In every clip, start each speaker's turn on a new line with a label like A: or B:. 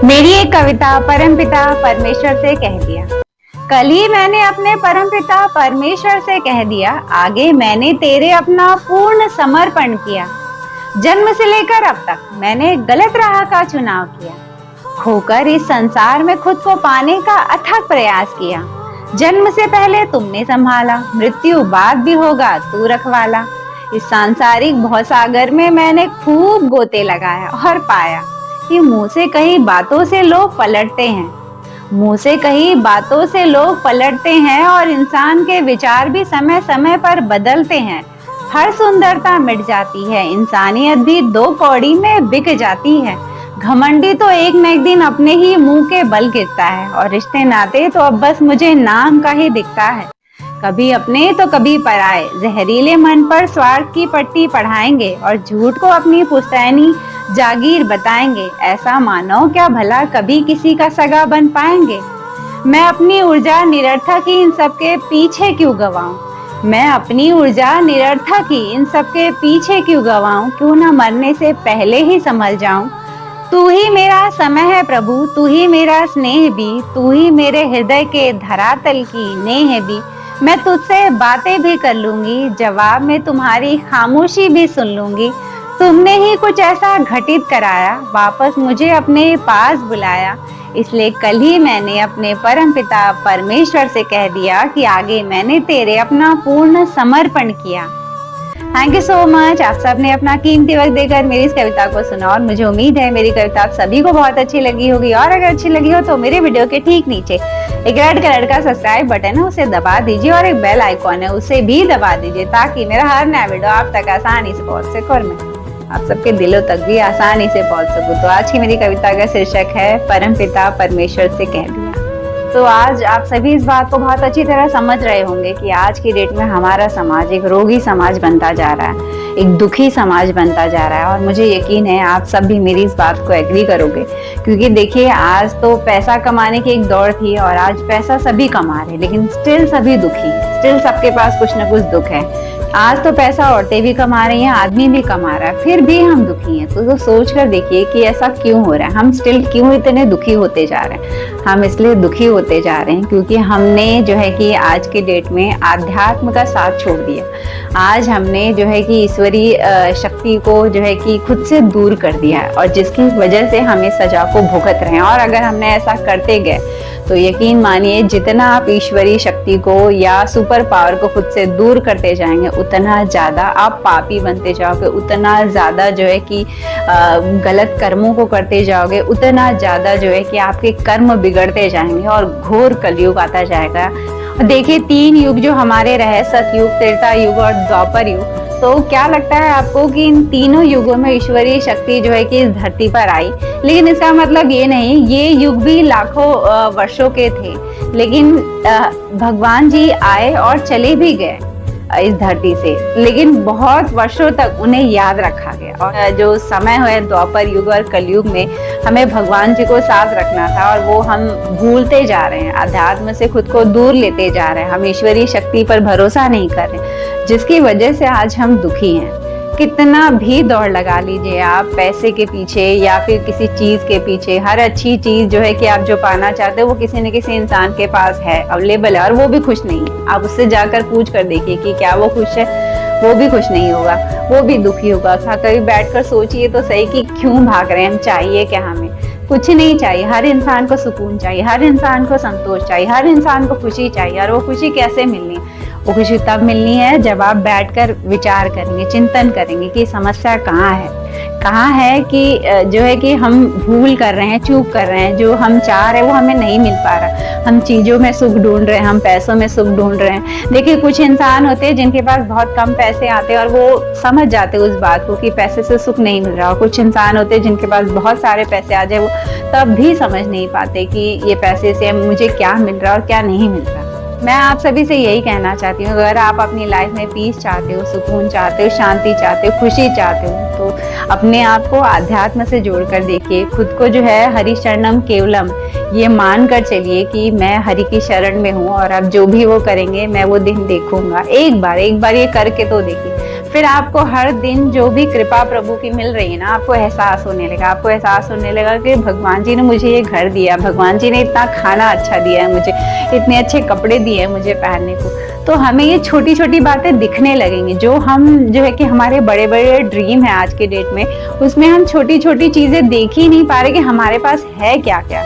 A: मेरी एक कविता परमपिता परमेश्वर से कह दिया। कल ही मैंने अपने परमपिता परमेश्वर से कह दिया, आगे मैंने तेरे अपना पूर्ण समर्पण किया। जन्म से लेकर अब तक मैंने गलत राह का चुनाव किया, खोकर इस संसार में खुद को पाने का अथक प्रयास किया। जन्म से पहले तुमने संभाला, मृत्यु बाद भी होगा तू रखवाला। इस सांसारिक भवसागर में मैंने खूब गोते लगाया और पाया कि मुंह से कही बातों से लोग पलटते हैं, मुंह से कही बातों से लोग पलटते हैं और इंसान के विचार भी समय समय पर बदलते हैं। हर सुंदरता मिट जाती है, इंसानियत भी दो कौड़ी में बिक जाती है। घमंडी तो एक न एक दिन अपने ही मुंह के बल गिरता है और रिश्ते नाते तो अब बस मुझे नाम का ही दिखता है। कभी अपने तो कभी पराए जहरीले मन पर स्वार्थ की पट्टी पढ़ाएंगे और झूठ को अपनी पुश्तैनी जागीर बताएंगे। ऐसा मानो क्या भला कभी किसी का सगा बन पाएंगे। मैं अपनी ऊर्जा निरर्थक ही इन सबके पीछे क्यों गवाऊं, मैं अपनी ऊर्जा निरर्थक ही इन सबके पीछे क्यों गवाऊं। क्यों ना मरने से पहले ही संभल जाऊं। तू ही मेरा समय है प्रभु, तू ही मेरा स्नेह भी, तू ही मेरे हृदय के धरातल की नेह भी। मैं तुझसे बातें भी कर लूंगी, जवाब में तुम्हारी खामोशी भी सुन लूंगी। तुमने ही कुछ ऐसा घटित कराया, वापस मुझे अपने पास बुलाया। इसलिए कल ही मैंने अपने परमपिता परमेश्वर से कह दिया कि आगे मैंने तेरे अपना पूर्ण समर्पण किया। Thank you so much. आप सब ने अपना कीमती वक्त देकर मेरी इस कविता को सुना और मुझे उम्मीद है मेरी कविता आप सभी को बहुत अच्छी लगी होगी। और अगर अच्छी लगी हो तो मेरे वीडियो के ठीक नीचे एक रेड कलर का सब्सक्राइब बटन है, उसे दबा दीजिए और एक बेल आइकॉन है, उसे भी दबा दीजिए ताकि मेरा हर नया वीडियो आप तक आसानी से पहुंच सके और मैं आप सबके दिलों तक भी आसानी से पहुंच सकूं। तो आज की मेरी कविता का शीर्षक है परमपिता परमेश्वर से कह दिया। तो आज आप सभी इस बात को बहुत अच्छी तरह समझ रहे होंगे कि आज की डेट में हमारा समाज एक रोगी समाज बनता जा रहा है, एक दुखी समाज बनता जा रहा है। और मुझे यकीन है आप सब भी मेरी इस बात को एग्री करोगे, क्योंकि देखिए आज तो पैसा कमाने की एक दौड़ थी और आज पैसा सभी कमा रहे, लेकिन स्टिल सभी दुखी है, स्टिल सबके पास कुछ ना कुछ दुख है। आज तो पैसा औरतें भी कमा रही हैं, आदमी भी कमा रहा है, फिर भी हम दुखी हैं। तो सोच कर देखिए कि ऐसा क्यों हो रहा है, हम स्टिल क्यों इतने दुखी होते जा रहे हैं। हम इसलिए दुखी होते जा रहे हैं क्योंकि हमने जो है कि आज के डेट में आध्यात्म का साथ छोड़ दिया। आज हमने जो है कि ईश्वरीय शक्ति को जो है कि खुद से दूर कर दिया है और जिसकी वजह से हम इस सजा को भुगत रहे हैं। और अगर हमने ऐसा करते गए तो यकीन मानिए जितना आप ईश्वरीय शक्ति को या सुपर पावर को खुद से दूर करते जाएंगे उतना ज्यादा आप पापी बनते जाओगे, उतना ज्यादा जो है कि गलत कर्मों को करते जाओगे, उतना ज्यादा जो है कि आपके कर्म बिगड़ते जाएंगे और घोर कलयुग आता जाएगा। देखिए 3 युग जो हमारे रहे, सतयुग, त्रेता युग और द्वापर युग। तो क्या लगता है आपको कि इन तीनों युगों में ईश्वरीय शक्ति जो है कि इस धरती पर आई, लेकिन इसका मतलब ये नहीं, ये युग भी लाखों वर्षों के थे, लेकिन भगवान जी आए और चले भी गए इस धरती से, लेकिन बहुत वर्षों तक उन्हें याद रखा गया। और जो समय है द्वापर युग और कलयुग में हमें भगवान जी को साथ रखना था और वो हम भूलते जा रहे हैं, अध्यात्म से खुद को दूर लेते जा रहे हैं, हम ईश्वरीय शक्ति पर भरोसा नहीं कर रहे, जिसकी वजह से आज हम दुखी हैं। कितना भी दौड़ लगा लीजिए आप पैसे के पीछे या फिर किसी चीज के पीछे, हर अच्छी चीज जो है कि आप जो पाना चाहते हो वो किसी न किसी इंसान के पास है, अवेलेबल है और वो भी खुश नहीं है। आप उससे जाकर पूछ कर देखिए कि क्या वो खुश है, वो भी खुश नहीं होगा, वो भी दुखी होगा। कभी बैठकर सोचिए तो सही कि क्यों भाग रहे हैं हम, चाहिए क्या हमें? कुछ नहीं चाहिए। हर इंसान को सुकून चाहिए, हर इंसान को संतोष चाहिए, हर इंसान को खुशी चाहिए। और वो खुशी कैसे मिलनी है? वो खुशी तब मिलनी है जब आप बैठकर विचार करेंगे, चिंतन करेंगे कि समस्या कहाँ है कि जो है कि हम भूल कर रहे हैं, चूक कर रहे हैं, जो हम चाह रहे हैं वो हमें नहीं मिल पा रहा। हम चीजों में सुख ढूंढ रहे हैं, हम पैसों में सुख ढूंढ रहे हैं। देखिए कुछ इंसान होते हैं जिनके पास बहुत कम पैसे आते हैं और वो समझ जाते हैं उस बात को कि पैसे से सुख नहीं मिल रहा। और कुछ इंसान होते हैं जिनके पास बहुत सारे पैसे आ जाए, वो तब भी समझ नहीं पाते कि ये पैसे से मुझे क्या मिल रहा है और क्या नहीं मिल रहा। मैं आप सभी से यही कहना चाहती हूँ, अगर आप अपनी लाइफ में पीस चाहते हो, सुकून चाहते हो, शांति चाहते हो, खुशी चाहते हो, तो अपने आप को आध्यात्म से जोड़कर देखिए। खुद को जो है हरि शरणम केवलम ये मान कर चलिए कि मैं हरि की शरण में हूँ और अब जो भी वो करेंगे मैं वो दिन देखूंगा। एक बार ये करके तो देखिए, फिर आपको हर दिन जो भी कृपा प्रभु की मिल रही है ना, आपको एहसास होने लगा। आपको एहसास होने लगा कि भगवान जी ने मुझे ये घर दिया, भगवान जी ने इतना खाना अच्छा दिया है मुझे, इतने अच्छे कपड़े दिए हैं मुझे पहनने को। तो हमें ये छोटी छोटी बातें दिखने लगेंगी। जो हम जो है कि हमारे बड़े बड़े ड्रीम है आज के डेट में, उसमें हम छोटी छोटी चीजें देख ही नहीं पा रहे कि हमारे पास है क्या क्या।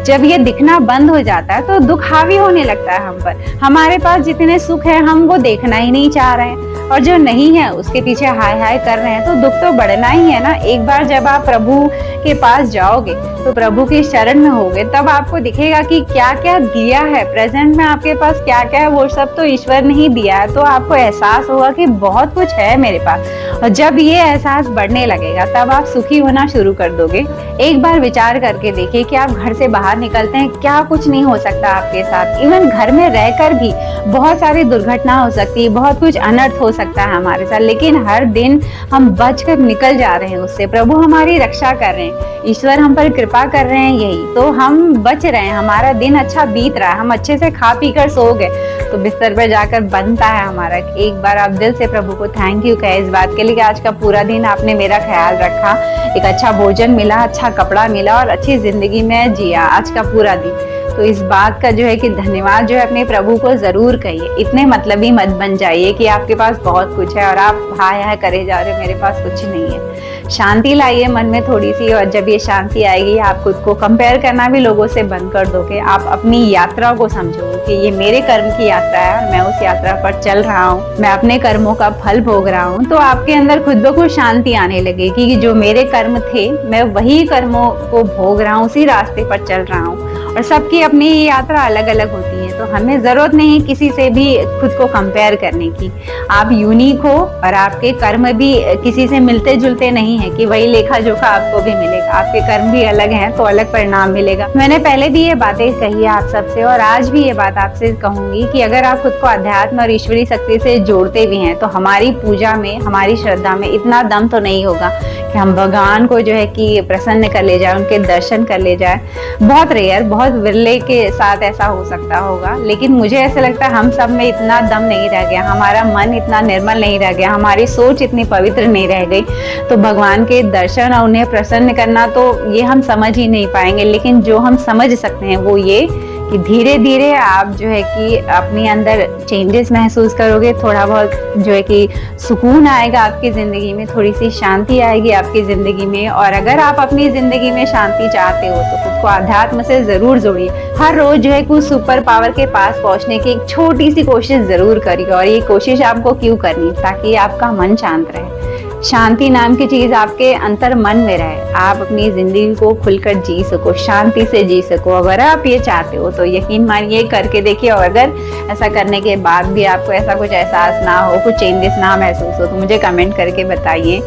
A: जब ये दिखना बंद हो जाता है तो दुख हावी होने लगता है हम पर। हमारे पास जितने सुख है हम वो देखना ही नहीं चाह रहे हैं, और जो नहीं है उसके पीछे हाय हाय कर रहे हैं, तो दुख तो बढ़ना ही है ना। एक बार जब आप प्रभु के पास जाओगे, तो प्रभु की शरण में होगे, तब आपको दिखेगा कि क्या क्या दिया है प्रेजेंट में आपके पास, क्या क्या है वो सब तो ईश्वर ने ही दिया है। तो आपको एहसास होगा कि बहुत कुछ है मेरे पास, और जब ये एहसास बढ़ने लगेगा तब आप सुखी होना शुरू कर दोगे। एक बार विचार करके देखिए कि आप घर से बाहर निकलते हैं, क्या कुछ नहीं हो सकता आपके साथ। इवन घर में रहकर भी बहुत सारी दुर्घटना हो सकती है, बहुत कुछ अनर्थ हो सकता है हमारे साथ, लेकिन हर दिन हम बचकर निकल जा रहे हैं उससे। प्रभु हमारी रक्षा कर रहे हैं, ईश्वर हम पर कृपा कर रहे हैं, यही तो हम बच रहे हैं। हमारा दिन अच्छा बीत रहा है, हम अच्छे से खा पी कर सो गए, तो बिस्तर पर जाकर बनता है हमारा एक बार आप दिल से प्रभु को थैंक यू कहे इस बात के लिए कि आज का पूरा दिन आपने मेरा ख्याल रखा, एक अच्छा भोजन मिला, अच्छा कपड़ा मिला और अच्छी जिंदगी में जिया आज का पूरा दिन। तो इस बात का जो है कि धन्यवाद जो है अपने प्रभु को जरूर कहिए। इतने मतलबी मत बन जाइए कि आपके पास बहुत कुछ है और आप हाय हाय करे जा रहे हो मेरे पास कुछ नहीं है। शांति लाइए मन में थोड़ी सी, और जब ये शांति आएगी आप खुद को कंपेयर करना भी लोगों से बंद कर दोगे। आप अपनी यात्रा को समझोगे कि ये मेरे कर्म की यात्रा है और मैं उस यात्रा पर चल रहा हूँ, मैं अपने कर्मों का फल भोग रहा हूँ। तो आपके अंदर खुद ब खुद शांति आने लगेगी कि जो मेरे कर्म थे मैं वही कर्मों को भोग रहा हूँ, उसी रास्ते पर चल रहा हूँ। और सबकी अपनी यात्रा अलग अलग होती है, तो हमें जरूरत नहीं किसी से भी खुद को कंपेयर करने की। आप यूनिक हो और आपके कर्म भी किसी से मिलते जुलते नहीं है कि वही लेखा जोखा आपको भी मिलेगा। आपके कर्म भी अलग हैं तो अलग परिणाम मिलेगा। मैंने पहले भी ये बातें कही है आप सबसे, और आज भी ये बात आपसे कहूंगी कि अगर आप खुद को अध्यात्म और ईश्वरी शक्ति से जोड़ते भी हैं, तो हमारी पूजा में, हमारी श्रद्धा में इतना दम तो नहीं होगा कि हम भगवान को जो है कि प्रसन्न कर ले जाए, उनके दर्शन कर ले जाए। बहुत रेयर, बहुत विरले के साथ ऐसा हो सकता होगा, लेकिन मुझे ऐसा लगता है हम सब में इतना दम नहीं रह गया, हमारा मन इतना निर्मल नहीं रह गया, हमारी सोच इतनी पवित्र नहीं रह गई। तो भगवान के दर्शन और उन्हें प्रसन्न करना तो ये हम समझ ही नहीं पाएंगे। लेकिन जो हम समझ सकते हैं वो ये कि धीरे धीरे आप जो है कि अपने अंदर चेंजेस महसूस करोगे, थोड़ा बहुत जो है कि सुकून आएगा आपकी जिंदगी में, थोड़ी सी शांति आएगी आपकी जिंदगी में। और अगर आप अपनी जिंदगी में शांति चाहते हो तो खुद को आध्यात्म से जरूर जोड़िए। हर रोज जो है कुछ सुपर पावर के पास पहुंचने की एक छोटी सी कोशिश जरूर करिए, और ये कोशिश आपको क्यों करनी, ताकि आपका मन शांत रहे, शांति नाम की चीज आपके अंतर मन में रहे, आप अपनी जिंदगी को खुलकर जी सको, शांति से जी सको। अगर आप ये चाहते हो तो यकीन मानिए करके देखिए, और अगर ऐसा करने के बाद भी आपको ऐसा कुछ एहसास ना हो, कुछ चेंजेस ना महसूस हो, तो मुझे कमेंट करके बताइए।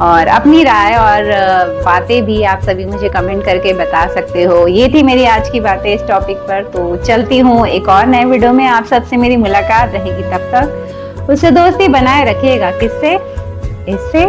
A: और अपनी राय और बातें भी आप सभी मुझे कमेंट करके बता सकते हो। ये थी मेरी आज की बातें इस टॉपिक पर। तो चलती हूँ, एक और नए वीडियो में आप सबसे मेरी मुलाकात रहेगी। तब तक उससे दोस्ती बनाए रखिएगा, किससे? इससे